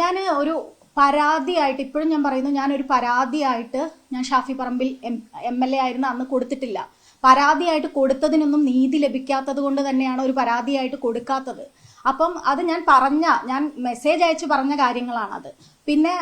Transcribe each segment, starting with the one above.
ഞാൻ ഒരു പരാതിയായിട്ട് ഇപ്പോഴും ഞാൻ പറയുന്നു, ഞാനൊരു പരാതിയായിട്ട് ഞാൻ ഷാഫി പറമ്പിൽ MLA ആയിരുന്ന അന്ന് കൊടുത്തിട്ടില്ല. പരാതിയായിട്ട് കൊടുത്തതിനൊന്നും നീതി ലഭിക്കാത്തത് കൊണ്ട് തന്നെയാണ് ഒരു പരാതിയായിട്ട് കൊടുക്കാത്തത്. അപ്പം അത് ഞാൻ മെസ്സേജ് അയച്ച് പറഞ്ഞ കാര്യങ്ങളാണത്. പിന്നെ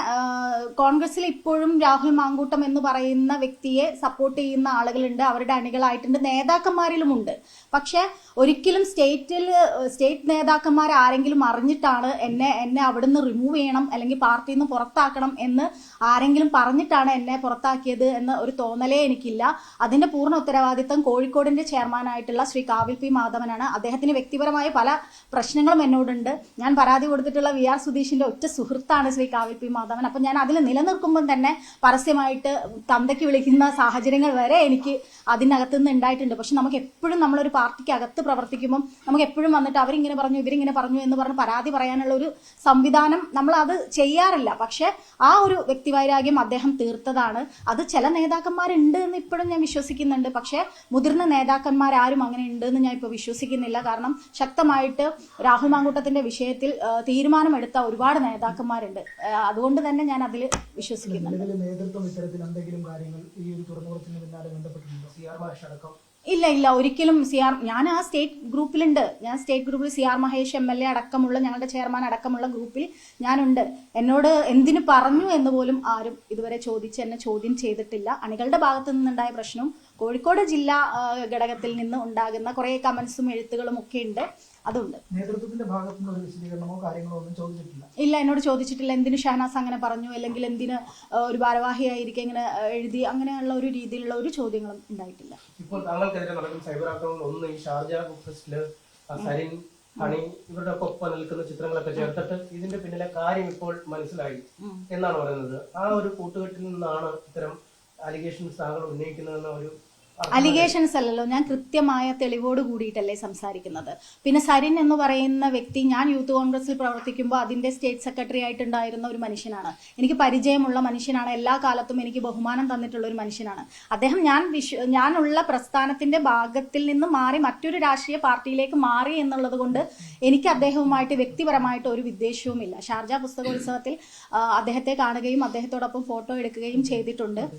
കോൺഗ്രസിൽ ഇപ്പോഴും രാഹുൽ മാങ്കൂട്ടം എന്ന് പറയുന്ന വ്യക്തിയെ സപ്പോർട്ട് ചെയ്യുന്ന ആളുകളുണ്ട്, അവരുടെ അണികളായിട്ടുണ്ട്, നേതാക്കന്മാരിലുമുണ്ട്. പക്ഷെ ഒരിക്കലും സ്റ്റേറ്റ് നേതാക്കന്മാർ ആരെങ്കിലും അറിഞ്ഞിട്ടാണ് എന്നെ അവിടുന്ന് റിമൂവ് ചെയ്യണം അല്ലെങ്കിൽ പാർട്ടിയിൽ നിന്ന് പുറത്താക്കണം എന്ന് ആരെങ്കിലും പറഞ്ഞിട്ടാണ് എന്നെ പുറത്താക്കിയത് എന്ന ഒരു തോന്നലേ എനിക്കില്ല. അതിന്റെ പൂർണ്ണ ഉത്തരവാദിത്തം കോഴിക്കോടിന്റെ ചെയർമാനായിട്ടുള്ള ശ്രീ കാവിൽ പി മാധവനാണ്. അദ്ദേഹത്തിന് വ്യക്തിപരമായ പല പ്രശ്നങ്ങളും എന്നോടുണ്ട്. ഞാൻ പരാതി കൊടുത്തിട്ടുള്ള VR സുധീഷിന്റെ ഒറ്റ സുഹൃത്താണ് ശ്രീ കാവിൽ പി മാധവൻ. അപ്പൊ ഞാൻ അതിൽ നിലനിൽക്കുമ്പോൾ തന്നെ പരസ്യമായിട്ട് തന്തയ്ക്ക് വിളിക്കുന്ന സാഹചര്യങ്ങൾ വരെ എനിക്ക് അതിനകത്ത് നിന്ന് ഉണ്ടായിട്ടുണ്ട്. പക്ഷെ നമുക്ക് എപ്പോഴും നമ്മളൊരു പാർട്ടിക്ക് അകത്ത് പ്രവർത്തിക്കുമ്പോൾ നമുക്ക് എപ്പോഴും വന്നിട്ട് അവരിങ്ങനെ പറഞ്ഞു ഇവരിങ്ങനെ പറഞ്ഞു എന്ന് പറഞ്ഞ് പരാതി പറയാനുള്ള ഒരു സംവിധാനം നമ്മൾ അത് ചെയ്യാറില്ല. പക്ഷെ ആ ഒരു വ്യക്തിവൈരാഗ്യം അദ്ദേഹം തീർത്തതാണ്. അത് ചില നേതാക്കന്മാരുണ്ട് എന്ന് ഇപ്പോഴും ഞാൻ വിശ്വസിക്കുന്നുണ്ട്. പക്ഷെ മുതിർന്ന നേതാക്കന്മാരാരും അങ്ങനെ ഉണ്ട് എന്ന് ഞാൻ ഇപ്പോൾ വിശ്വസിക്കുന്നില്ല. കാരണം ശക്തമായിട്ട് രാഹുൽ മാങ്കൂട്ടത്തിന്റെ വിഷയത്തിൽ തീരുമാനമെടുത്ത ഒരുപാട് നേതാക്കന്മാരുണ്ട്. അതുകൊണ്ട് തന്നെ ഞാൻ അതിൽ വിശ്വസിക്കുന്നുണ്ട്. നേതൃത്വം ഇത്തരത്തിൽ എന്തെങ്കിലും കാര്യങ്ങൾ ഈ ഒരു തുറന്നുകൊടുത്തിന് പിന്നാലെ ബന്ധപ്പെട്ടിട്ടുണ്ടോ? CR മഹേഷ് അടക്കം ഇല്ല ഒരിക്കലും ഞാൻ ആ സ്റ്റേറ്റ് ഗ്രൂപ്പിലുണ്ട്. ഞാൻ സ്റ്റേറ്റ് ഗ്രൂപ്പിൽ CR മഹേഷ് MLA അടക്കമുള്ള ഞങ്ങളുടെ ചെയർമാൻ അടക്കമുള്ള ഗ്രൂപ്പിൽ ഞാനുണ്ട്. എന്നോട് എന്തിനു പറഞ്ഞു എന്ന് പോലും ആരും ഇതുവരെ എന്നെ ചോദ്യം ചെയ്തിട്ടില്ല. അണികളുടെ ഭാഗത്തു നിന്നുണ്ടായ പ്രശ്നവും കോഴിക്കോട് ജില്ലാ ഘടകത്തിൽ നിന്ന് ഉണ്ടാകുന്ന കുറെ കമന്റ്സും എഴുത്തുകളും ഒക്കെ ഉണ്ട്. അതുണ്ട്. നേതൃത്വത്തിന്റെ ഭാഗത്തു നിന്ന് ഒരു വിശദീകരണമോ കാര്യങ്ങളോ ഒന്നും ചോദിച്ചിട്ടില്ല? ഇല്ല, എന്നോട് ചോദിച്ചിട്ടില്ല. എന്തിനു ഷഹനാസ് അങ്ങനെ പറഞ്ഞു അല്ലെങ്കിൽ എന്തിന് ഒരു ഭാരവാഹിയായിരിക്കും ഇങ്ങനെ എഴുതി, അങ്ങനെയുള്ള ഒരു രീതിയിലുള്ള ഒരു ചോദ്യങ്ങളും ഉണ്ടായിട്ടില്ല. ഇപ്പോൾ താങ്കൾക്കെതിരെ നടക്കുന്ന സൈബർ ആക്രമണം ഒന്ന് ഈ ഷാർജ ബുക്ക് ഫെസ്റ്റില് സരിൻ ഹണി ഇവരുടെ ഒപ്പം നിൽക്കുന്ന ചിത്രങ്ങളൊക്കെ ചേർത്തിട്ട് ഇതിന്റെ പിന്നിലെ കാര്യം ഇപ്പോൾ മനസ്സിലായി എന്നാണ് പറയുന്നത്. ആ ഒരു കൂട്ടുകെട്ടിൽ നിന്നാണ് ഇത്തരം അലിഗേഷൻസ് താങ്കൾ ഉന്നയിക്കുന്നതെന്ന ഒരു അലിഗേഷൻസ് അല്ലല്ലോ, ഞാൻ കൃത്യമായ തെളിവോട് കൂടിയിട്ടല്ലേ സംസാരിക്കുന്നത്. പിന്നെ സരിൻ എന്ന് പറയുന്ന വ്യക്തി ഞാൻ യൂത്ത് കോൺഗ്രസിൽ പ്രവർത്തിക്കുമ്പോൾ അതിന്റെ സ്റ്റേറ്റ് സെക്രട്ടറി ആയിട്ടുണ്ടായിരുന്ന ഒരു മനുഷ്യനാണ്. എനിക്ക് പരിചയമുള്ള മനുഷ്യനാണ്. എല്ലാ കാലത്തും എനിക്ക് ബഹുമാനം തന്നിട്ടുള്ള ഒരു മനുഷ്യനാണ് അദ്ദേഹം. ഞാനുള്ള പ്രസ്ഥാനത്തിന്റെ ഭാഗത്തിൽ നിന്ന് മാറി മറ്റൊരു രാഷ്ട്രീയ പാർട്ടിയിലേക്ക് മാറി എന്നുള്ളത് കൊണ്ട് എനിക്ക് അദ്ദേഹവുമായിട്ട് വ്യക്തിപരമായിട്ട് ഒരു വിദ്വേഷവുമില്ല. ഷാർജ പുസ്തകോത്സവത്തിൽ അദ്ദേഹത്തെ കാണുകയും അദ്ദേഹത്തോടൊപ്പം ഫോട്ടോ എടുക്കുകയും ചെയ്തിട്ടുണ്ട്.